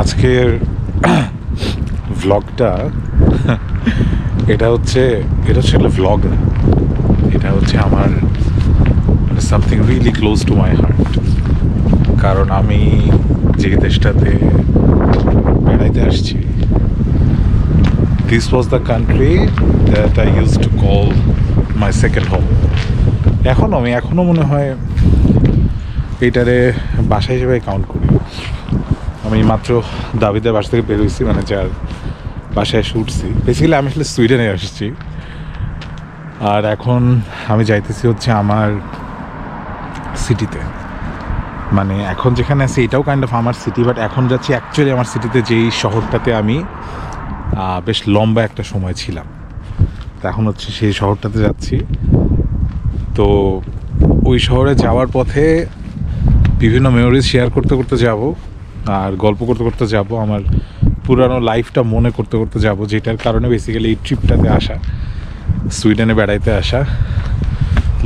আজকের ভ্লগটা এটা হচ্ছে একটা ভ্লগ না, এটা হচ্ছে আমার মানে something really close to my heart. কারণ আমি যে দেশটাতে বেড়াইতে আসছি, this was the country that I use to call my second home. এখনও মনে হয় এইটারে বাসা হিসেবে কাউন্ট করি। আমি মাত্র দাবিদের বাসা থেকে বের হয়েছি, মানে যার বাসায় এসে উঠছি। বেসিক্যালি আমি আসলে সুইডেনে আসছি, আর এখন আমি যাইতেছি হচ্ছে আমার সিটিতে। মানে এখন যেখানে আছি এটাও কাইন্ড অফ আমার সিটি, বাট এখন যাচ্ছি অ্যাকচুয়ালি আমার সিটিতে, যেই শহরটাতে আমি বেশ লম্বা একটা সময় ছিলাম। তো এখন হচ্ছে সেই শহরটাতে যাচ্ছি। তো ওই শহরে যাওয়ার পথে বিভিন্ন মেমোরিজ শেয়ার করতে করতে যাব, আর গল্প করতে করতে যাব, আমার পুরানো লাইফটা মনে করতে করতে যাব, যেটার কারণে বেসিক্যালি এই ট্রিপটাতে আসা, সুইডেনে বেড়াইতে আসা।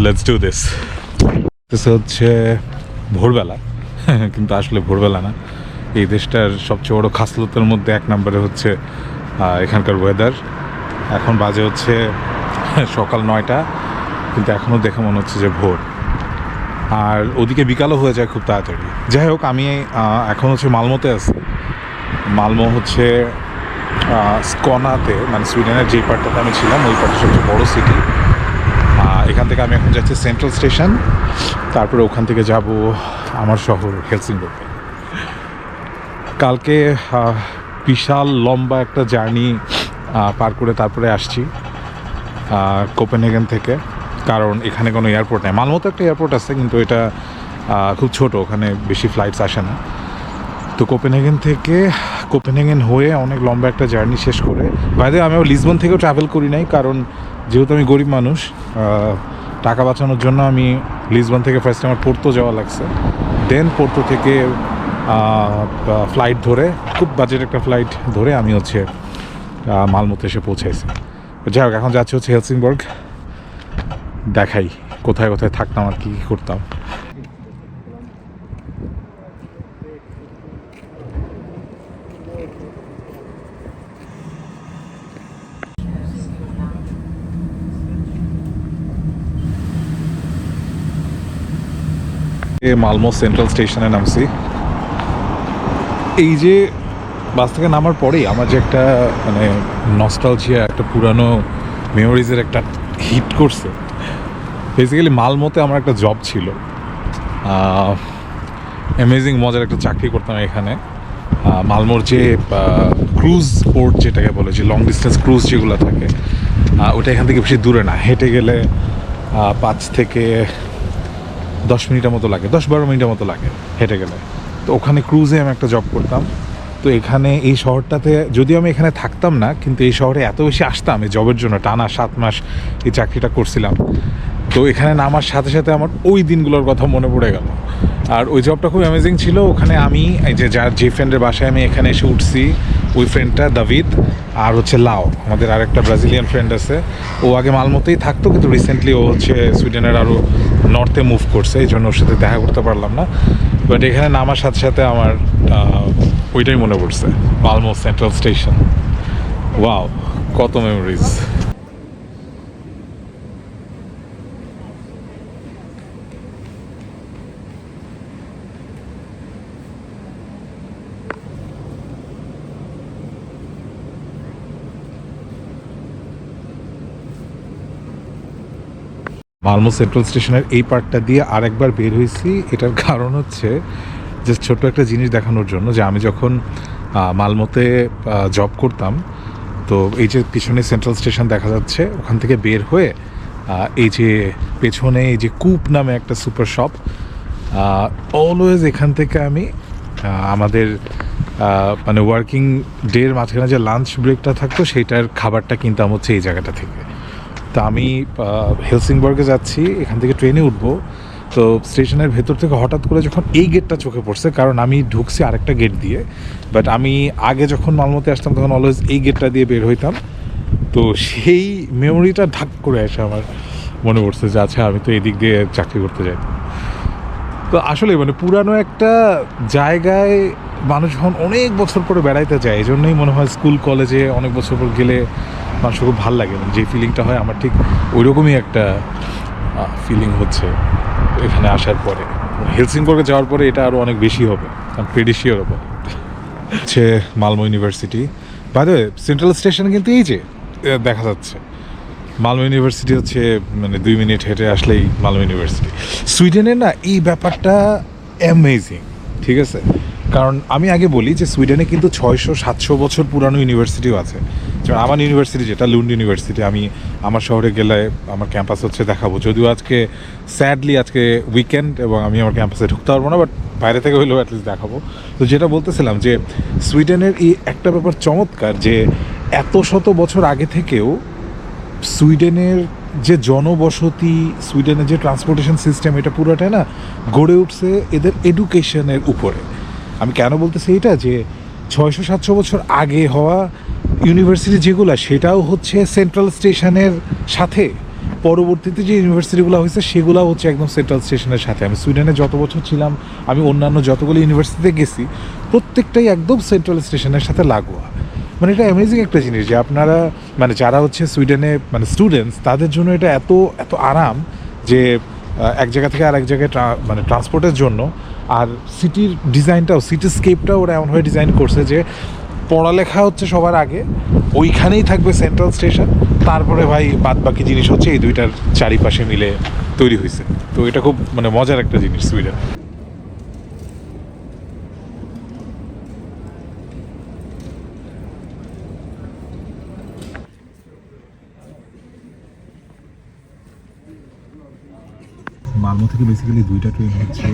Let's do this. হচ্ছে ভোরবেলা, কিন্তু আসলে ভোরবেলা না। এই দেশটার সবচেয়ে বড় খাসলতের মধ্যে এক নম্বরে হচ্ছে এখানকার ওয়েদার। এখন বাজে হচ্ছে সকাল 9টা, কিন্তু এখনও দেখে মনে হচ্ছে যে ভোর, আর ওদিকে বিকালও হয়ে যায় খুব তাড়াতাড়ি। যাই হোক, আমি এখন হচ্ছে মালমোতে আছি। মালমো হচ্ছে স্কনাতে, মানে সুইডেনের যে পার্টটাতে আমি ছিলাম ওই পার্টটা সবচেয়ে বড়ো সিটি। এখান থেকে আমি এখন যাচ্ছি সেন্ট্রাল স্টেশন, তারপরে ওখান থেকে যাব আমার শহর হেলসিংবর্গে। কালকে বিশাল লম্বা একটা জার্নি পার করে তারপরে আসছি কোপেনহেগেন থেকে, কারণ এখানে কোনো এয়ারপোর্ট নেই। মালমোতে একটা এয়ারপোর্ট আছে, কিন্তু এটা খুব ছোট, ওখানে বেশি ফ্লাইটস আসে না। তো কোপেনহেগেন হয়ে অনেক লম্বা একটা জার্নি শেষ করে, বাইরে আমি লিসবন থেকেও ট্রাভেল করি নাই, কারণ যেহেতু আমি গরিব মানুষ, টাকা বাঁচানোর জন্য আমি লিসবন থেকে ফার্স্ট আমার পোর্তো যাওয়া লাগছে, দেন পোর্তো থেকে ফ্লাইট ধরে, খুব বাজেট একটা ফ্লাইট ধরে আমি হচ্ছে মালমোতে এসে পৌঁছাইছি। যাই হোক, এখন যাচ্ছি হচ্ছে হেলসিংবর্গ। দেখাই কোথায় কোথায় থাকতাম আর কী কী করতাম। মালমো সেন্ট্রাল স্টেশনে নামছি। এই যে বাস থেকে নামার পরেই আমার যে একটা মানে নস্টালজিয়া, একটা পুরানো মেমোরিজের একটা হিট করছে। বেসিক্যালি মালমোতে আমার একটা জব ছিল, অ্যামেজিং মজার একটা চাকরি করতাম এখানে। মালমোর যে ক্রুজ পোর্ট যেটাকে বলে, যে লং ডিস্টেন্স ক্রুজ যেগুলো থাকে, ওটা এখান থেকে বেশি দূরে না, হেঁটে গেলে 5 থেকে 10 মিনিটের মতো লাগে, 10-12 মিনিটের মতো লাগে হেঁটে গেলে। তো ওখানে ক্রুজে আমি একটা জব করতাম। তো এখানে এই শহরটাতে, যদিও আমি এখানে থাকতাম না, কিন্তু এই শহরে এত বেশি আসতাম এই জবের জন্য, টানা 7 মাস এই চাকরিটা করছিলাম। তো এখানে নামার সাথে সাথে আমার ওই দিনগুলোর কথা মনে পড়ে গেল। আর ওই জবটা খুব অ্যামেজিং ছিল। ওখানে আমি এই যে ফ্রেন্ডের বাসায় আমি এখানে এসে উঠছি, ওই ফ্রেন্ডটা দাভিদ, আর হচ্ছে লাও, আমাদের আরেকটা ব্রাজিলিয়ান ফ্রেন্ড আছে। ও আগে মালমোতেই থাকতো, কিন্তু রিসেন্টলি ও হচ্ছে সুইডেনের আরও নর্থে মুভ করছে, এই জন্য ওর সাথে দেখা করতে পারলাম না। বাট এখানে নামার সাথে সাথে আমার ওইটাই মনে পড়ছে, মালমো সেন্ট্রাল স্টেশন। ওয়াও, কত মেমোরিজ। মালমো সেন্ট্রাল স্টেশনের এই পার্টটা দিয়ে আরেকবার বের হয়েছি। এটার কারণ হচ্ছে যে ছোট্ট একটা জিনিস দেখানোর জন্য, যে আমি যখন মালমোতে জব করতাম, তো এই যে পিছনে সেন্ট্রাল স্টেশন দেখা যাচ্ছে, ওখান থেকে বের হয়ে এই যে পেছনে এই যে কুপ নামে একটা সুপার শপ, অলওয়েজ এখান থেকে আমি আমাদের মানে ওয়ার্কিং ডের মাঝখানে যে লাঞ্চ ব্রেকটা থাকতো, সেইটার খাবারটা কিনতাম হচ্ছে এই জায়গাটা থেকে। তো আমি হেলসিংবর্গে যাচ্ছি, এখান থেকে ট্রেনে উঠবো। তো স্টেশনের ভেতর থেকে হঠাৎ করে যখন এই গেটটা চোখে পড়ছে, কারণ আমি ঢুকছি আরেকটা গেট দিয়ে, বাট আমি আগে যখন মালমোতে আসতাম তখন অলওয়েজ এই গেটটা দিয়ে বের হইতাম। তো সেই মেমোরিটা ঢাক করে আসে আমার মনে পড়ছে যে আচ্ছা, আমি তো এদিক দিয়ে চাকরি করতে যাইতাম। তো আসলে মানে পুরানো একটা জায়গায় মানুষ যখন অনেক বছর পরে বেড়াইতে যায় এই জন্যই মনে হয় স্কুল কলেজে অনেক বছর পর গেলে মানুষের খুব ভালো লাগে, যে ফিলিংটা হয় আমার ঠিক ওই রকমই একটা ফিলিং হচ্ছে এখানে আসার পরে। হেলসিংবর্গে যাওয়ার পরে এটা আরও অনেক বেশি হবে, আমি প্রিটি শিওর হবো। হচ্ছে মালমো ইউনিভার্সিটি, বাইরে সেন্ট্রাল স্টেশন কিন্তু এই যে দেখা যাচ্ছে মালমো ইউনিভার্সিটি হচ্ছে মানে 2 মিনিট হেঁটে আসলেই মালমো ইউনিভার্সিটি। সুইডেনের না এই ব্যাপারটা অ্যামেজিং, ঠিক আছে? কারণ আমি আগে বলি যে সুইডেনে কিন্তু 600-700 বছর পুরানো ইউনিভার্সিটিও আছে। যেমন আমার ইউনিভার্সিটি যেটা লুন্ড ইউনিভার্সিটি, আমি আমার শহরে গেলে আমার ক্যাম্পাস হচ্ছে দেখাবো, যদিও আজকে স্যাডলি আজকে উইকেন্ড এবং আমি আমার ক্যাম্পাসে ঢুকতে পারবো না, বাট বাইরে থেকে হইলেও অ্যাটলিস্ট দেখাবো। তো যেটা বলতেছিলাম যে সুইডেনের এই একটা ব্যাপার চমৎকার যে এত শত বছর আগে থেকেও সুইডেনের যে জনবসতি, সুইডেনের যে ট্রান্সপোর্টেশন সিস্টেম, এটা পুরোটাই না গড়ে উঠছে এদের এডুকেশনের উপরে। আমি কেন বলতেছি এটা, যে 600-700 বছর আগে হওয়া ইউনিভার্সিটি যেগুলো, সেটাও হচ্ছে সেন্ট্রাল স্টেশনের সাথে। পরবর্তীতে যে ইউনিভার্সিটিগুলো হয়েছে সেগুলো হচ্ছে একদম সেন্ট্রাল স্টেশনের সাথে। আমি সুইডেনে যত বছর ছিলাম, আমি অন্যান্য যতগুলো ইউনিভার্সিটিতে গেছি, প্রত্যেকটাই একদম সেন্ট্রাল স্টেশনের সাথে লাগোয়া। মানে এটা অ্যামেজিং একটা জিনিস যে আপনারা মানে যারা হচ্ছে সুইডেনে মানে স্টুডেন্টস, তাদের জন্য এটা এত এত আরাম যে এক জায়গা থেকে আরেক জায়গায় মানে ট্রান্সপোর্টের জন্য। আর সিটির ডিজাইনটাও, সিটিস্কেপটাও ওরা এমনভাবে ডিজাইন করছে যে পড়ালেখা হচ্ছে সবার আগে, ওইখানেই থাকবে সেন্ট্রাল স্টেশন, তারপরে ভাই বাদ বাকি জিনিস হচ্ছে এই দুইটার চারিপাশে মিলে তৈরি হয়েছে। তো এটা খুব মানে মজার একটা জিনিস সুইডেন। মালমো থেকে বেসিক্যালি দুইটা ট্রেন হচ্ছে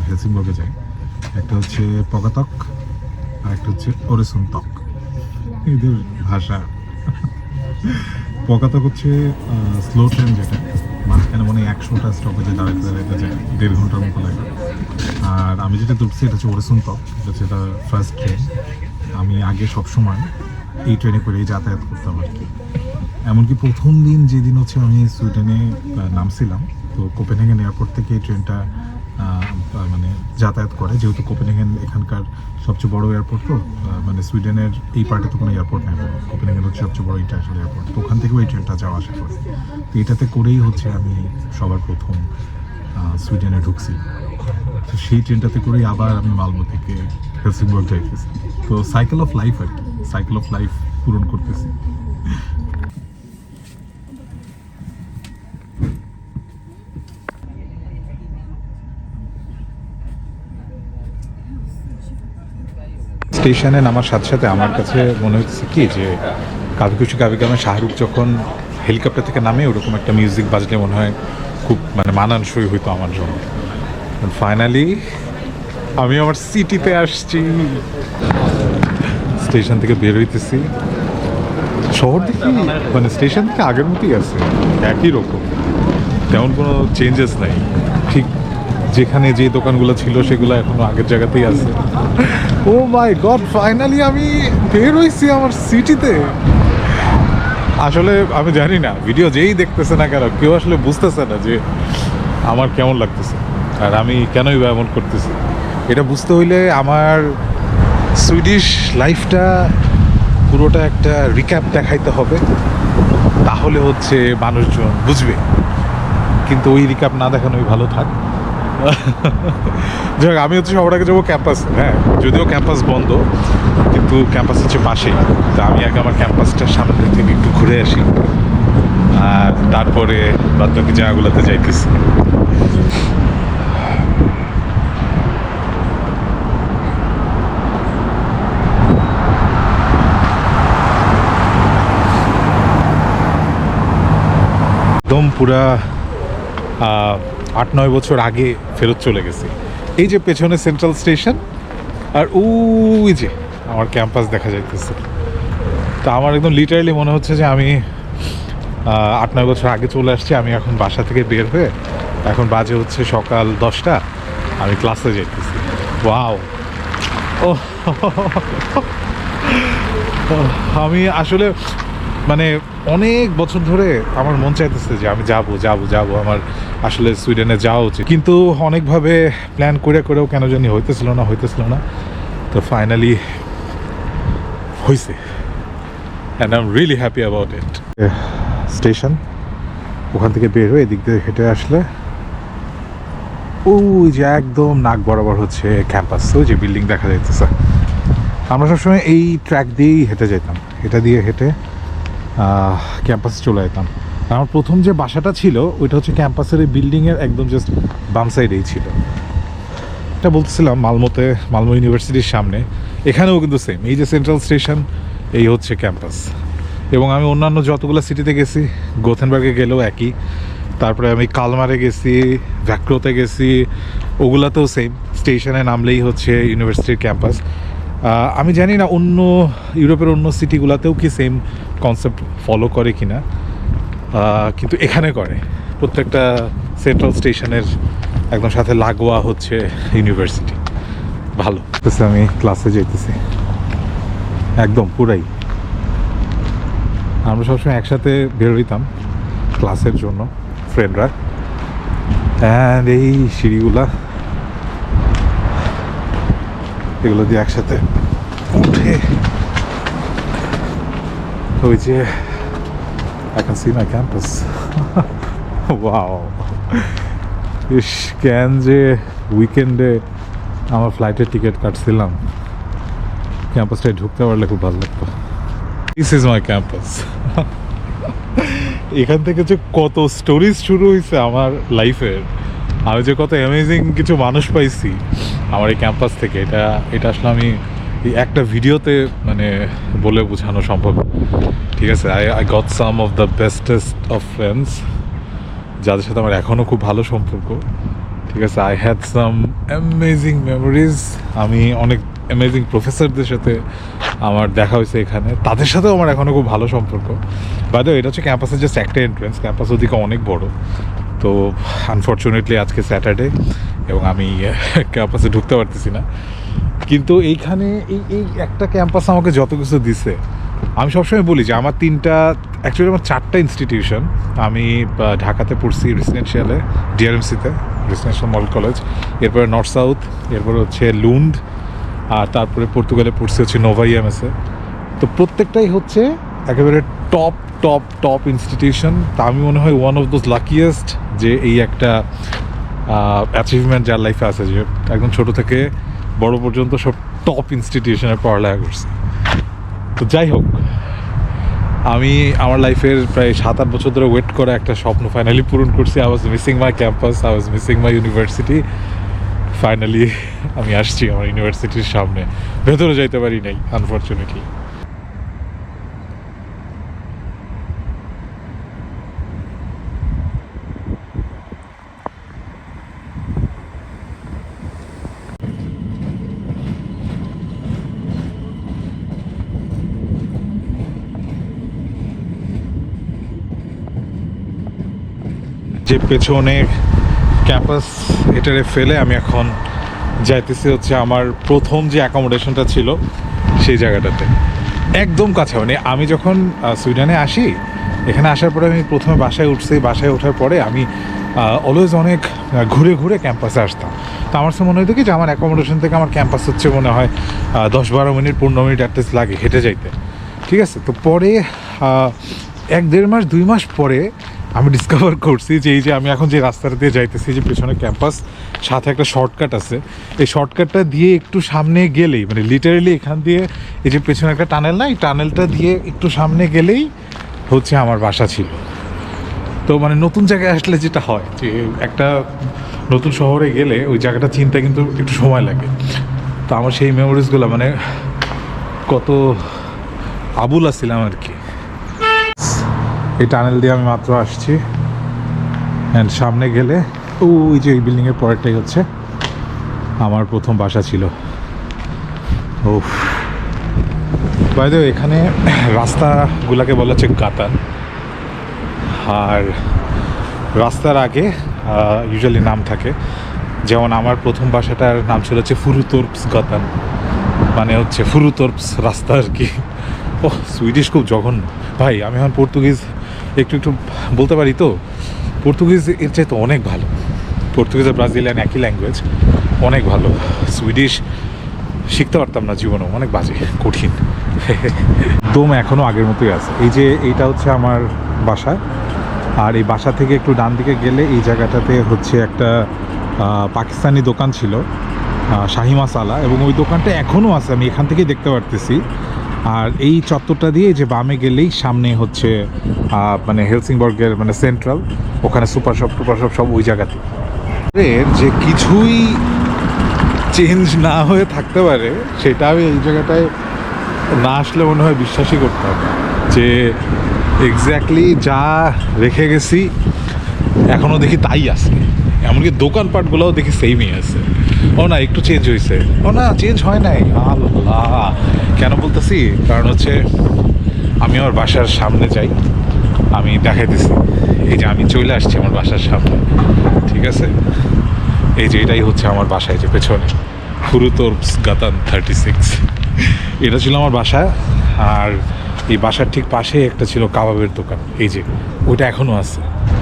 হেলসিংবর্গে যায়। একটা হচ্ছে পগাতক আর একটা হচ্ছে ওরেসুনতক, এদের ভাষা। পগাতক হচ্ছে স্লো ট্রেন, যেটা মাঝখানে মানে 100টা স্টপেজে দাঁড়াতে দাঁড়াতে যায়, 1.5 ঘন্টার মতো লাগে। আর আমি যেটা ধরছি এটা হচ্ছে ওরেসুনতক, এটা হচ্ছে এটা ফার্স্ট ট্রেন। আমি আগে সবসময় এই ট্রেনে করেই যাতায়াত করতাম আর কি। এমনকি প্রথম দিন যেদিন হচ্ছে আমি সুইডেনে নামছিলাম, তো কোপেনহেগেন এয়ারপোর্ট থেকে এই ট্রেনটা মানে যাতায়াত করে, যেহেতু কোপেনহেগেন এখানকার সবচেয়ে বড় এয়ারপোর্ট। তো মানে সুইডেনের এই পার্টে তো কোনো এয়ারপোর্ট নেই, কোপেনহেগেন হচ্ছে সবচেয়ে বড় ইন্টারন্যাশনাল এয়ারপোর্ট, তো ওখান থেকেও এই ট্রেনটা যাওয়া আসা করে। তো এটাতে করেই হচ্ছে আমি সবার প্রথম সুইডেনে ঢুকছি। তো সেই ট্রেনটাতে করেই আবার আমি মালমো থেকে হেলসিংবর্গ যাইতেছি। তো সাইকেল অফ লাইফ আর কি, সাইকেল অফ লাইফ পূরণ করতেছি। স্টেশনে নামার সাথে সাথে আমার কাছে মনে হচ্ছে কি যে কাভি খুশি কাভি গামে শাহরুখ যখন হেলিকপ্টার থেকে নামে ওরকম একটা মিউজিক বাজলে মনে হয় খুব মানে মানানসই হইতো আমার জন্য। ফাইনালি আমি আমার সিটিতে আসছি, স্টেশন থেকে বের হইতেছি। শহর দেখি মানে স্টেশন থেকে আগের মতোই আছে, একই রকম, তেমন কোনো চেঞ্জেস নাই। ঠিক যেখানে যে দোকানগুলো ছিল সেগুলো এখনো আগের জায়গাতেই আছে। ও মাই গড, ফাইনালি আমি বের হয়েছি আমার সিটিতে। আসলে আমি জানি না, ভিডিও যেই দেখতেছে না কেন, কেউ আসলে বুঝতেছে না যে আমার কেমন লাগতেছে আর আমি কেনই বা এমন করতেছি। এটা বুঝতে হইলে আমার সুইডিশ লাইফটা পুরোটা একটা রিক্যাপ দেখাইতে হবে, তাহলে হচ্ছে মানুষজন বুঝবে। কিন্তু ওই রিক্যাপ না দেখানোই ভালো থাক। যাই হোক, আমি হচ্ছে সবার আগে যাবো ক্যাম্পাস। হ্যাঁ, যদিও ক্যাম্পাস বন্ধ, কিন্তু ক্যাম্পাস হচ্ছে পাশেই। তা আমি আগে আমার ক্যাম্পাসটার সামনে থেকে একটু ঘুরে আসি, আর তারপরে বাদ বাকি জায়গাগুলোতে যাইতেছি। একদম পুরা 8-9 বছর আগে ফেরত চলে গেছি। এই যে পেছনে সেন্ট্রাল স্টেশন, আর ওই যে আমার ক্যাম্পাস দেখা যাইতেছে। তা আমার একদম লিটারালি মনে হচ্ছে যে আমি 8-9 বছর আগে চলে আসছি। আমি এখন বাসা থেকে বের হয়ে, এখন বাজে হচ্ছে সকাল 10টা, আমি ক্লাসে যাইতেছি। ওয়াও, ও আমি আসলে মানে অনেক বছর ধরে আমার মন চাইতেছে যে আমি যাব আমার আসলে সুইডেনে যাওয়া উচিত, কিন্তু অনেকভাবে প্ল্যান করেও কেন জানি হইতেছিল না। তো ফাইনালি হয়েছে, and I am really happy about it. Station, ওখান থেকে বের হয়ে এদিক দিয়ে হেঁটে আসলে ওই যে একদম নাক বরাবর হচ্ছে ক্যাম্পাস, ওই যে বিল্ডিং দেখা যাইতেছে। আমরা সবসময় এই ট্র্যাক দিয়েই হেঁটে যেতাম, এটা দিয়ে হেঁটে ক্যাম্পাসে চলে যেতাম। আমার প্রথম যে বাসাটা ছিল ওইটা হচ্ছে ক্যাম্পাসের এই বিল্ডিংয়ের একদম জাস্ট বাম সাইডেই ছিল। এটা বলতেছিলাম মালমো ইউনিভার্সিটির সামনে, এখানেও কিন্তু সেম, এই যে সেন্ট্রাল স্টেশন, এই হচ্ছে ক্যাম্পাস। এবং আমি অন্যান্য যতগুলো সিটিতে গেছি, গোথেনবার্গে গেলেও একই, তারপরে আমি কালমারে গেছি, ভ্যাক্রোতে গেছি, ওগুলাতেও সেম, স্টেশনে নামলেই হচ্ছে ইউনিভার্সিটির ক্যাম্পাস। আমি জানি না অন্য ইউরোপের অন্য সিটিগুলোতেও কি সেম কনসেপ্ট ফলো করে কি না, কিন্তু এখানে করে। প্রত্যেকটা সেন্ট্রাল স্টেশনের একদম সাথে লাগোয়া হচ্ছে ইউনিভার্সিটি। ভালো, আমি ক্লাসে যেতেছি একদম পুরাই। আমরা সবসময় একসাথে বের হইতাম ক্লাসের জন্য, ফ্রেন্ডরা। অ্যান্ড এই সিঁড়িগুলা, এগুলো দিয়ে একসাথে উঠে ওই যে I can see my campus. Wow. ইস, কেন যে উইকেন্ডে আমার ফ্লাইটের টিকিট কাটছিলাম, ক্যাম্পাসটায় ঢুকতে পারলে খুব ভালো লাগতো। This is my campus. এখান থেকে যে কত স্টোরিজ শুরু হয়েছে আমার লাইফের, আমি যে কত অ্যামেজিং কিছু মানুষ পাইছি আমার এই ক্যাম্পাস থেকে, এটা আসলে আমি এই একটা ভিডিওতে মানে বলে বোঝানো সম্ভব। ঠিক আছে, I got some of the bestest of friends, যাদের সাথে আমার এখনও খুব ভালো সম্পর্ক। ঠিক আছে, I had some amazing memories. আমি অনেক অ্যামেজিং প্রফেসরদের সাথে আমার দেখা হয়েছে এখানে, তাদের সাথেও আমার এখনও খুব ভালো সম্পর্ক। বাই দ্য ওয়ে, এটা হচ্ছে ক্যাম্পাসের জাস্ট একটা এন্ট্রেন্স, ক্যাম্পাস ওদিকে অনেক বড়। তো আনফর্চুনেটলি আজকে স্যাটারডে এবং আমি ক্যাম্পাসে ঢুকতে পারতেছি না, কিন্তু এইখানে এই একটা ক্যাম্পাস আমাকে যত কিছু দিছে। আমি সবসময় বলি যে আমার অ্যাকচুয়ালি আমার 4টা ইনস্টিটিউশন। আমি ঢাকাতে পড়ছি রেসিডেন্সিয়ালে, ডিআরএমসিতে, রেসিডেন্সিয়াল মডেল কলেজ, এরপরে নর্থ সাউথ, এরপরে হচ্ছে লুন্ড, আর তারপরে পর্তুগালে পড়ছি হচ্ছে নোভা ইএমএসে। তো প্রত্যেকটাই হচ্ছে একেবারে টপ ইনস্টিটিউশন। তা আমি মনে হয় ওয়ান অফ দোজ লাকিয়েস্ট যে এই একটা অ্যাচিভমেন্ট যার লাইফে আছে, যে একদম ছোটো থেকে বড় পর্যন্ত সব টপ ইনস্টিটিউশনে পড়ালেখা করছি। তো যাই হোক, আমি আমার লাইফের প্রায় 7-8 বছর ধরে ওয়েট করা একটা স্বপ্ন ফাইনালি পূরণ করছি। I was missing my campus, I was missing my university. Finally আমি আসছি আমার ইউনিভার্সিটির সামনে, ভেতরে যাইতে পারি নাই আনফর্চুনেটলি। যে পেছনে ক্যাম্পাস, এটারে ফেলে আমি এখন যাইতেছি হচ্ছে আমার প্রথম যে অ্যাকোমোডেশনটা ছিল সেই জায়গাটাতে, একদম কাছে। মানে আমি যখন সুইডেনে আসি, এখানে আসার পরে আমি প্রথমে বাসায় উঠছি, বাসায় ওঠার পরে আমি অলওয়েজ অনেক ঘুরে ক্যাম্পাসে আসতাম। তো আমার সাথে মনে হতো কি যে আমার অ্যাকোমোডেশন থেকে আমার ক্যাম্পাস হচ্ছে মনে হয় 10-12 মিনিট 15 মিনিট অ্যাটলিস্ট লাগে হেঁটে যাইতে। ঠিক আছে, তো পরে 1-1.5 মাস 2 মাস পরে আমি ডিসকভার করছি যে এই যে আমি এখন যে রাস্তাটা দিয়ে যাইতেছি, যে পেছনে ক্যাম্পাস, সাথে একটা শর্টকাট আছে। এই শর্টকাটটা দিয়ে একটু সামনে গেলেই, মানে লিটারেলি এখান দিয়ে এই যে পেছনে একটা টানেল না, এই টানেলটা দিয়ে একটু সামনে গেলেই হচ্ছে আমার বাসা ছিল। তো মানে নতুন জায়গায় আসলে যেটা হয় যে একটা নতুন শহরে গেলে ওই জায়গাটা চিন্তা কিন্তু একটু সময় লাগে। তো আমার সেই মেমোরিজগুলো মানে কত আবুল আসছিলাম আর কি। এই টানেল দিয়ে আমি মাত্র আসছি, অ্যান্ড সামনে গেলে ওই যে এই বিল্ডিংয়ের পরেরটাই হচ্ছে আমার প্রথম বাসা ছিল। ও বাই দ্য ওয়ে, এখানে রাস্তাগুলোকে বলা হচ্ছে গাতান, আর রাস্তার আগে ইউজুয়ালি নাম থাকে। যেমন আমার প্রথম বাসাটার নাম ছিল হচ্ছে ফুরুতর্পস গাতান, মানে হচ্ছে ফুরুতর্পস রাস্তা আর কি। ও সুইডিশ খুব জঘন্য। ভাই আমি এখন পর্তুগিজ একটু একটু বলতে পারি, তো পর্তুগিজ এর চেয়ে তো অনেক ভালো। পর্তুগিজ আর ব্রাজিলিয়ান একই ল্যাঙ্গুয়েজ, অনেক ভালো। সুইডিশ শিখতে পারতাম না জীবনেও, অনেক বাজে, কঠিন। একদম এখনও আগের মতোই আছে। এই যে এইটা হচ্ছে আমার বাসা, আর এই বাসা থেকে একটু ডান দিকে গেলে এই জায়গাটাতে হচ্ছে একটা পাকিস্তানি দোকান ছিল, শাহি মাসালা, এবং ওই দোকানটা এখনও আছে, আমি এখান থেকেই দেখতে পারতেছি। আর এই চত্বরটা দিয়ে যে বামে গেলেই সামনে হচ্ছে মানে হেলসিংবর্গের মানে সেন্ট্রাল, ওখানে সুপার শপ টুপার শপ সব ওই জায়গাতে। এর যে কিছুই চেঞ্জ না হয়ে থাকতে পারে সেটা আমি এই জায়গাটায় না আসলে মনে হয় বিশ্বাসই করতে হবে, যে এক্স্যাক্টলি যা রেখে গেছি এখনও দেখি তাই আছে। এমনকি দোকানপাটগুলোও দেখি সেমই আছে। ও না, একটু চেঞ্জ হয়েছে। ও না, চেঞ্জ হয় নাই। আল্লাহ, কেন বলতেছি, কারণ হচ্ছে আমি আমার বাসার সামনে যাই, আমি দেখাইতেছি। এই যে আমি চলে আসছি আমার বাসার সামনে, ঠিক আছে? এই যে এটাই হচ্ছে আমার বাসায়, যে পেছনে ফুরুতোর্পস গাতান 36, এটা ছিল আমার বাসা। আর এই বাসার ঠিক পাশে একটা ছিল কাবাবের দোকান, এই যে ওইটা এখনও আছে।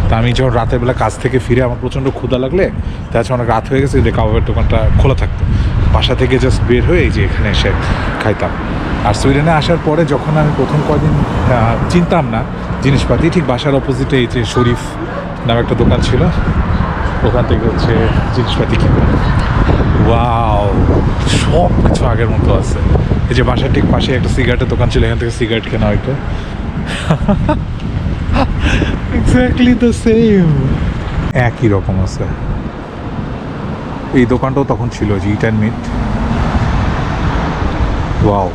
তা আমি যখন রাতের বেলা কাজ থেকে ফিরে আমার প্রচণ্ড ক্ষুধা লাগলে, তা হচ্ছে অনেক রাত হয়ে গেছে, যে কাবাবের দোকানটা খোলা থাকতো। বাসা থেকে জাস্ট বের হয়ে এই যে এখানে এসে খাইতাম। আর সুইডেনে আসার পরে যখন আমি প্রথম কদিন চিনতাম না জিনিসপাতি, ঠিক বাসার অপোজিটে এই যে শরীফ নামে একটা দোকান ছিল, ওখান থেকে হচ্ছে জিনিসপাতি কিনতাম। ওয়াও, সব কিছু আগের মতো আছে। এই যে বাসার ঠিক পাশে একটা সিগারেটের দোকান ছিল, এখান থেকে সিগারেট কেনা হয়তো এক্স্যাক্টলি দ্য সেম, একই রকম আছে। এই দোকানটাও তখন ছিল যে ইট অ্যান্ড মিট। ওয়াও,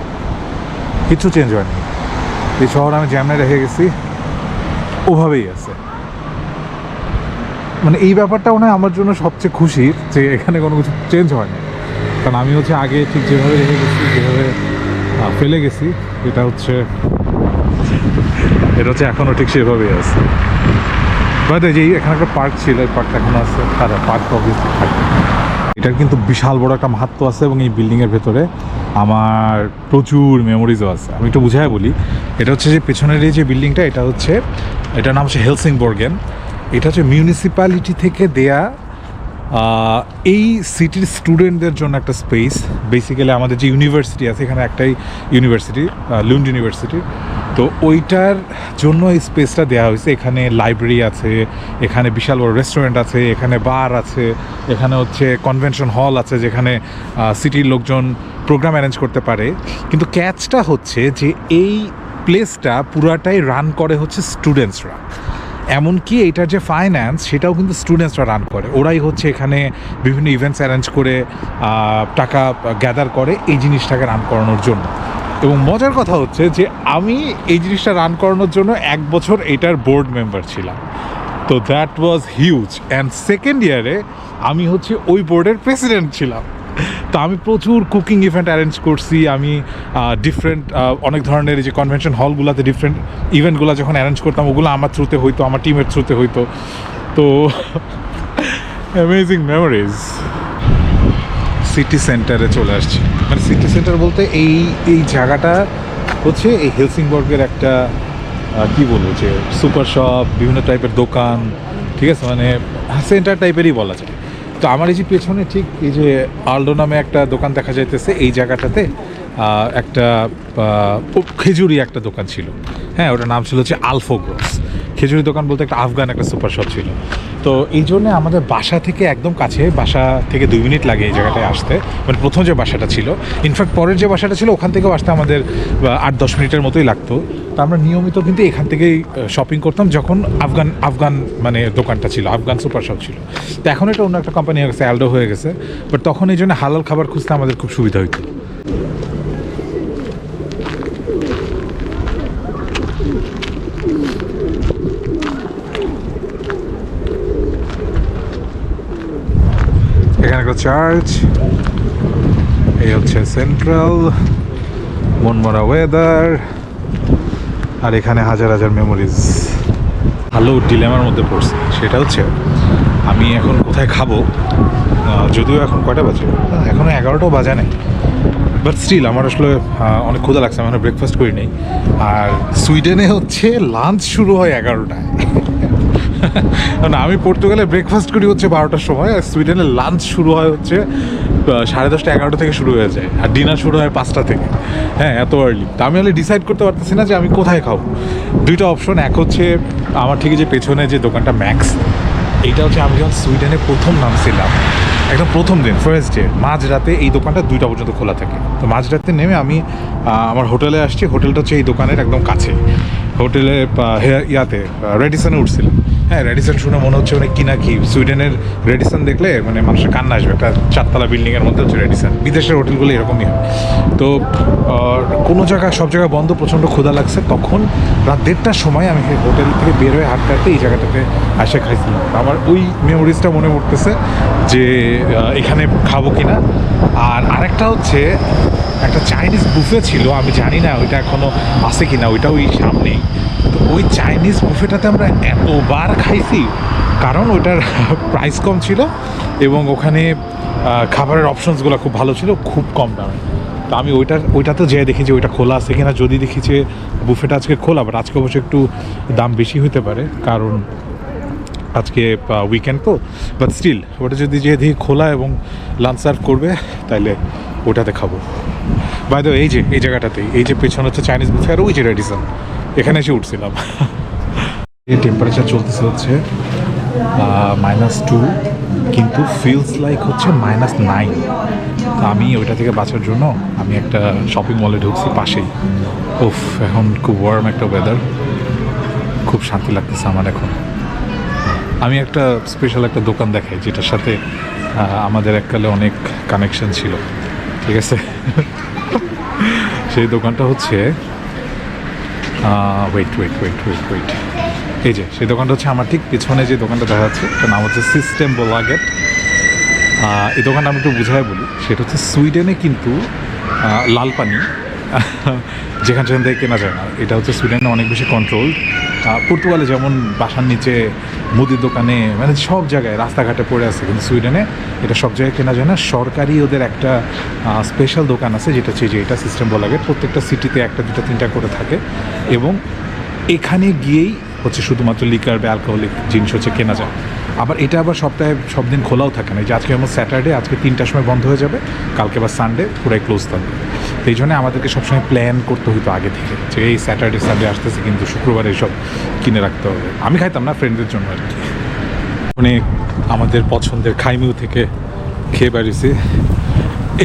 কিছু চেঞ্জ হয়নি। এই শহর আমি যেমনে রেখে গেছি ওভাবেই আছে। মানে এই ব্যাপারটা মনে হয় আমার জন্য সবচেয়ে খুশির, যে এখানে কোনো কিছু চেঞ্জ হয়নি। কারণ আমি হচ্ছে আগে ঠিক যেভাবে রেখে গেছি, যেভাবে ফেলে গেছি, এটা হচ্ছে এখনও ঠিক সেভাবেই আছে। বাট এই যে এখানে একটা পার্ক ছিল, এই পার্কটা এখনো আছে। আর পার্ক অবভিয়াসলি থাকবে। এটার কিন্তু বিশাল বড় একটা মাহাত্ম্য আছে, এবং এই বিল্ডিংয়ের ভেতরে আমার প্রচুর মেমোরিজও আছে। আমি একটু বুঝাই বলি। এটা হচ্ছে যে পেছনের এই যে বিল্ডিংটা, এটার নাম হচ্ছে হেলসিংবর্গেন। এটা হচ্ছে মিউনিসিপ্যালিটি থেকে দেয়া এই সিটির স্টুডেন্টদের জন্য একটা স্পেস। বেসিক্যালি আমাদের যে ইউনিভার্সিটি আছে, এখানে একটাই ইউনিভার্সিটি, লুন্ড ইউনিভার্সিটি, তো ওইটার জন্য এই স্পেসটা দেওয়া হয়েছে। এখানে লাইব্রেরি আছে, এখানে বিশাল বড় রেস্টুরেন্ট আছে, এখানে বার আছে, এখানে হচ্ছে কনভেনশন হল আছে, যেখানে সিটির লোকজন প্রোগ্রাম অ্যারেঞ্জ করতে পারে। কিন্তু ক্যাচটা হচ্ছে যে এই প্লেসটা পুরাটাই রান করে হচ্ছে স্টুডেন্টসরা। এমনকি এইটার যে ফাইন্যান্স, সেটাও কিন্তু স্টুডেন্টসরা রান করে। ওরাই হচ্ছে এখানে বিভিন্ন ইভেন্টস অ্যারেঞ্জ করে টাকা গ্যাদার করে এই জিনিসটাকে রান করানোর জন্য। এবং মজার কথা হচ্ছে যে আমি এই জিনিসটা রান করানোর জন্য 1 বছর এটার বোর্ড মেম্বার ছিলাম। তো that was huge. And second ইয়ারে আমি হচ্ছে ওই বোর্ডের প্রেসিডেন্ট ছিলাম। তো আমি প্রচুর কুকিং ইভেন্ট অ্যারেঞ্জ করছি। আমি ডিফারেন্ট অনেক ধরনের যে কনভেনশন হলগুলোতে ডিফারেন্ট ইভেন্টগুলো যখন অ্যারেঞ্জ করতাম, ওগুলো আমার থ্রুতে হইতো, আমার টিমের থ্রুতে হইতো। তো অ্যামেজিং মেমোরিজ। সিটি সেন্টারে চলে আসছি। মানে সিটি সেন্টার বলতে এই জায়গাটা হচ্ছে এই হেলসিংবর্গের একটা কি বলবো, যে সুপার শপ, বিভিন্ন টাইপের দোকান, ঠিক আছে, মানে সেন্টার টাইপেরই বলা যায়। তো আমার এই যে পেছনে ঠিক এই যে আলডো নামে একটা দোকান দেখা যাইতেছে, এই জায়গাটাতে একটা খেজুরি একটা দোকান ছিল। হ্যাঁ, ওটার নাম ছিল হচ্ছে আলফোগ্রোস। খেজুরি দোকান বলতে একটা আফগান একটা সুপার শপ ছিল। তো এই জন্যে আমাদের বাসা থেকে একদম কাছে, বাসা থেকে 2 মিনিট লাগে এই জায়গাটায় আসতে। মানে প্রথম যে বাসাটা ছিল, ইনফ্যাক্ট পরের যে বাসাটা ছিল, ওখান থেকেও আসতে আমাদের 8-10 মিনিটের মতোই লাগতো। তো আমরা নিয়মিত কিন্তু এখান থেকেই শপিং করতাম, যখন আফগান মানে দোকানটা ছিল, আফগান সুপার শপ ছিল। তো এখন এটা অন্য একটা কোম্পানি হয়ে গেছে, অ্যালডো হয়ে গেছে। বাট তখন এই জন্য হালাল খাবার খুঁজতে আমাদের খুব সুবিধা হইতো। এখানে একটা চার্চ, এই হচ্ছে সেন্ট্রাল, মনমরা ওয়েদার, আর এখানে হাজার হাজার মেমোরিজ। ভালো ডিলেমার মধ্যে পড়ছি। সেটা হচ্ছে আমি এখন কোথায় খাবো, যদিও এখন কয়টা বাজে, এখনও 11টাও বাজে নাই। বাট স্টিল আমার আসলে অনেক ক্ষুধা লাগছে, আমি ব্রেকফাস্ট করি নাই। আর সুইডেনে হচ্ছে লাঞ্চ শুরু হয় 11টায়। না, আমি পর্তুগালে ব্রেকফাস্ট করি হচ্ছে 12টার সময়, আর সুইডেনে লাঞ্চ শুরু হয় হচ্ছে 10:30 11টা থেকে শুরু হয়ে যায়, আর ডিনার শুরু হয় 5টা থেকে। হ্যাঁ, এত আর্লি। তা আমি হলে ডিসাইড করতে পারতেছি না যে আমি কোথায় খাবো। দুইটা অপশন, এক হচ্ছে আমার ঠিক যে পেছনে যে দোকানটা ম্যাক্স, এইটা হচ্ছে আমি যখন সুইডেনে প্রথম নামছিলাম, একদম প্রথম দিন ফার্স্ট ডে মাঝরাতে এই দোকানটা 2টা পর্যন্ত খোলা থাকে। তো মাঝরাতে নেমে আমি আমার হোটেলে আসছি, হোটেলটা হচ্ছে এই দোকানের একদম কাছে। হোটেলে ইয়াতে রেডিসনে উঠছিলাম। হ্যাঁ, রেডিসন শুনে মনে হচ্ছে মানে কিনা কি, সুইডেনের রেডিসন দেখলে মানে মানুষের কান্না আসবে। একটা 4তলা বিল্ডিংয়ের মধ্যে হচ্ছে রেডিসন। বিদেশের হোটেলগুলো এরকমই হয়। তো কোনো জায়গায়, সব জায়গায় বন্ধ, প্রচণ্ড ক্ষুধা লাগছে। তখন রাত 1:30টার সময় আমি হোটেল থেকে বের হয়ে হাঁটতে হাঁটতে এই জায়গাটাতে এসে খাইছিলাম। আমার ওই মেমোরিজটা মনে পড়তেছে যে এখানে খাবো কিনা। আর আরেকটা হচ্ছে একটা চাইনিজ বুফে ছিল, আমি জানি না ওইটা এখনও আছে কিনা, ওইটা ওই সামনেই। তো ওই চাইনিজ বুফেটাতে আমরা এতবার খাইছি, কারণ ওইটার প্রাইস কম ছিল এবং ওখানে খাবারের অপশনসগুলো খুব ভালো ছিল, খুব কম দামে। তো আমি ওইটাতে যেয়ে দেখি যে ওইটা খোলা আছে কিনা। যদি দেখি যে বুফেটা আজকে খোলা, বাট আজকে অবশ্যই একটু দাম বেশি হতে পারে, কারণ আজকে উইকেন্ড তো। বাট স্টিল ওটা যদি যেয়ে দেখি খোলা এবং লাঞ্চ সার্ভ করবে, তাহলে ওটাতে খাবো। বাই দ্য ওয়ে, এই জায়গাটাতেই, এই যে পেছনে হচ্ছে চাইনিজ বুফে, আর ওই যে রেডিসন, এখানে এসে উঠছিলাম। এই টেম্পারেচার চলতেছে হচ্ছে -2, কিন্তু ফিলস লাইক হচ্ছে -9। আমি ওইটা থেকে বাঁচার জন্য আমি একটা শপিং মলে ঢুকছি পাশেই। উফ, এখন খুব ওয়ার্ম একটা ওয়েদার, খুব শান্তি লাগতেছে আমার এখন। আমি একটা স্পেশাল একটা দোকান দেখাই, যেটার সাথে আমাদের এককালে অনেক কানেকশন ছিল, ঠিক আছে? সেই দোকানটা হচ্ছে ওয়েট, এই যে সেই দোকানটা হচ্ছে আমার ঠিক পেছনে যে দোকানটা দেখা যাচ্ছে, তার নাম হচ্ছে সিস্টেম বোলাগেট। এই দোকানটা আমি একটু বুঝাই বলি। সেটা হচ্ছে সুইডেনে কিন্তু লাল পানি যেখান থেকে কেনা যায় না, এটা হচ্ছে সুইডেনে অনেক বেশি কন্ট্রোলড। পর্তুগালে যেমন বাসার নিচে মুদির দোকানে, মানে সব জায়গায় রাস্তাঘাটে পড়ে আছে, কিন্তু সুইডেনে এটা সব জায়গায় কেনা যায় না। সরকারি ওদের একটা স্পেশাল দোকান আছে, যেটা হচ্ছে যে এটা সিস্টেম বোলাগেট। প্রত্যেকটা সিটিতে 1, 2, 3টা করে থাকে, এবং এখানে গিয়েই হচ্ছে শুধুমাত্র লিকার বা অ্যালকোহলিক জিনিস হচ্ছে কেনা যায়। আবার এটা আবার সপ্তাহে সব দিন খোলাও থাকে না, যে আজকে যেমন স্যাটারডে, আজকে 3টার সময় বন্ধ হয়ে যাবে, কালকে বা সানডে পুরাই ক্লোজ থাকবে। তো এই জন্য আমাদেরকে সবসময় প্ল্যান করতে হতো আগে থেকে, যে এই স্যাটারডে সানডে আসতেছে, কিন্তু শুক্রবার এইসব কিনে রাখতে হবে। আমি খাইতাম না, ফ্রেন্ডদের জন্য আর কি। মানে আমাদের পছন্দের খাইমিউ থেকে খেয়ে বেরিয়েছি।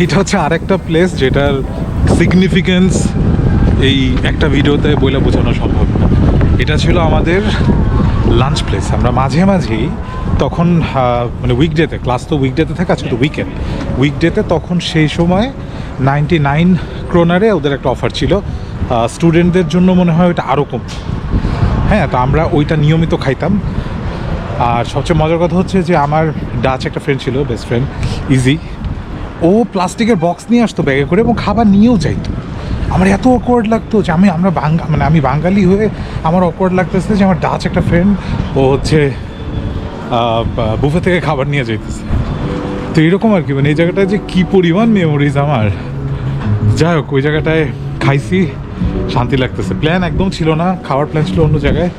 এইটা হচ্ছে আরেকটা প্লেস যেটার সিগনিফিকেন্স এই একটা ভিডিওতে বলে বোঝানো সম্ভব না। এটা ছিল আমাদের লাঞ্চ প্লেস। আমরা মাঝে মাঝেই তখন মানে উইকডেতে, ক্লাস তো উইকডেতে থাকে, আজকে তো উইকডেতে তখন সেই সময় 99 ক্রোনারে ওদের একটা অফার ছিল। স্টুডেন্টদের জন্য মনে হয় ওইটা আরও কম। হ্যাঁ, তো আমরা ওইটা নিয়মিত খাইতাম। আর সবচেয়ে মজার কথা হচ্ছে যে আমার ডাচ একটা ফ্রেন্ড ছিল, বেস্ট ফ্রেন্ড ইজি, ও প্লাস্টিকের বক্স নিয়ে আসতো ব্যাগে করে এবং খাবার নিয়েও যাইতো। আমার এত অকওয়ার্ড লাগতো যে আমি বাঙালি হয়ে আমার অকওয়ার্ড লাগতেছে যে আমার ডাচ একটা ফ্রেন্ড ও হচ্ছে বুফে থেকে খাবার নিয়ে যাইতেছে। তো এরকম আর কি, মানে এই জায়গাটায় যে কী পরিমাণ মেমোরিজ আমার। যাই হোক, ওই জায়গাটায় খাইছি, শান্তি লাগতেছে। প্ল্যান একদম ছিল না, খাওয়ার প্ল্যান ছিল অন্য জায়গায়,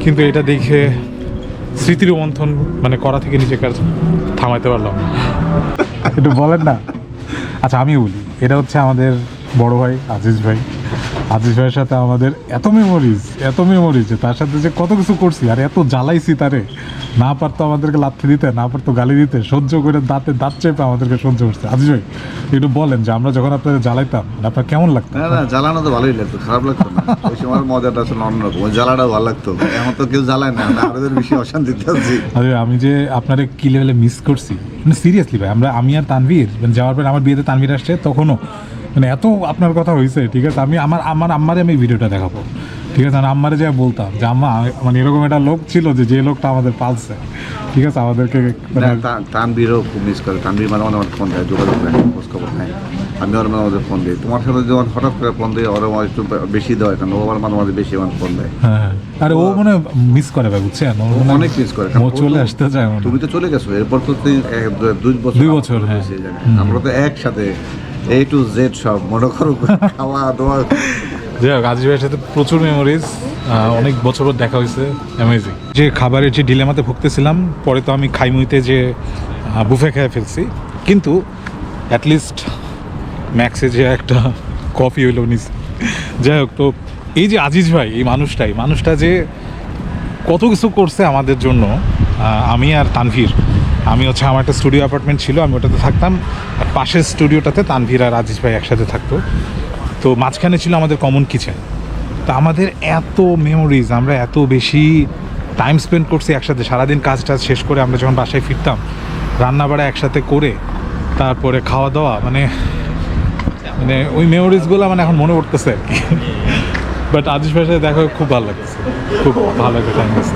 কিন্তু এটা দেখে স্মৃতির মন্থন মানে করা থেকে নিজেকে আর থামাইতে পারলাম না। একটু বলেন না। আচ্ছা, আমি বলি, এটা হচ্ছে আমাদের বড় ভাই আজিজ ভাইয়ের সাথে আমাদের এত মেমোরিজ যে তার সাথে যে কত কিছু করছি, আর এত জ্বালাইছি তারে। না পারতো আমাদেরকে লাথি দিতে, না পারতো গালি দিতে, সহ্য করে দাঁত চেপে আমাদেরকে সহ্য করছে। আজিজ ভাই, একটু বলেন যে আমরা যখন আপনাদের জ্বালাইতাম, আপনার কেমন লাগতো? না, জ্বালানো তো ভালোই লাগতো, খারাপ লাগতো না। ওই সময় মজাটা আসলে অন্যরকম, ওই জ্বালাটাও ভালো লাগতো। এখন তো কেউ জ্বালায় না, আমাদের বেশি অশান্তিতে আছি। আরে আমি যে আপনারে কি লেভেলে মিস করছি, মানে সিরিয়াসলি ভাই। আমি আর তানভীর মানে যাওয়ার পর, আমার বিয়েতে তানভীর আসছে, তখনও মানে এত আপনার কথা হয়েছে, ঠিক আছে? আমি আম্মারে আমি ভিডিওটা দেখাবো, ঠিক আছে? আম্মারে যা বলতাম যে আম্মা, মানে এরকম একটা লোক ছিল যে লোকটা আমাদের পালছে, ঠিক আছে? আমাদেরকে তানভীরও খুব মিস করে। তানভীর মাঝে মাঝে আমার ফোন দেয়, যোগাযোগ নেয়, খোঁজ খবর নেয়। আমি ওর মাঝে মাঝে ফোন দিই। তোমার সাথে যখন হঠাৎ করে ফোন দিই, ওর একটু বেশি দেওয়া, কারণ ও আবার মাঝে মাঝে বেশি আমার ফোন দেয়। হ্যাঁ, আরে ও মানে মিস করে ভাই, বুঝছেন? অনেক মিস করে। চলে আসতে চায়। তুমি তো চলে গেছো, এরপর তো 2 বছর। হ্যাঁ, আমরা তো একসাথে A to Z সব মনে করো, খাওয়া দাওয়া। যাই হোক, আজিজ ভাইয়ের সাথে প্রচুর মেমোরিজ, অনেক বছর পর দেখা হয়েছে, অ্যামেজিং। যে খাবারের যে ডিলেমাতে ভুগতেছিলাম, পরে তো আমি খাইমুইতে যে বুফে খেয়ে ফেলছি, কিন্তু অ্যাটলিস্ট ম্যাক্সে যে একটা কফি হইলো নিছি। যাই হোক, তো এই যে আজিজ ভাই, এই মানুষটা যে কত কিছু করছে আমাদের জন্য। আমি আর তানভীর, আমি হচ্ছে আমার একটা স্টুডিও অ্যাপার্টমেন্ট ছিল, আমি ওটাতে থাকতাম, আর পাশের স্টুডিওটাতে তানভীর আর আজিজ ভাই একসাথে থাকতো। তো মাঝখানে ছিল আমাদের কমন কিচেন। তো আমাদের এত মেমোরিজ, আমরা এত বেশি টাইম স্পেন্ড করছি একসাথে। সারাদিন কাজ টাজ শেষ করে আমরা যখন বাসায় ফিরতাম, রান্না বাড়া একসাথে করে তারপরে খাওয়া দাওয়া, মানে ওই মেমোরিজগুলো মানে এখন মনে পড়তেছে আর কি। বাট আজিজ ভাইয়ের সাথে দেখা হয়ে খুব ভালো লাগছে, খুব ভালো একটা টাইম গেছে।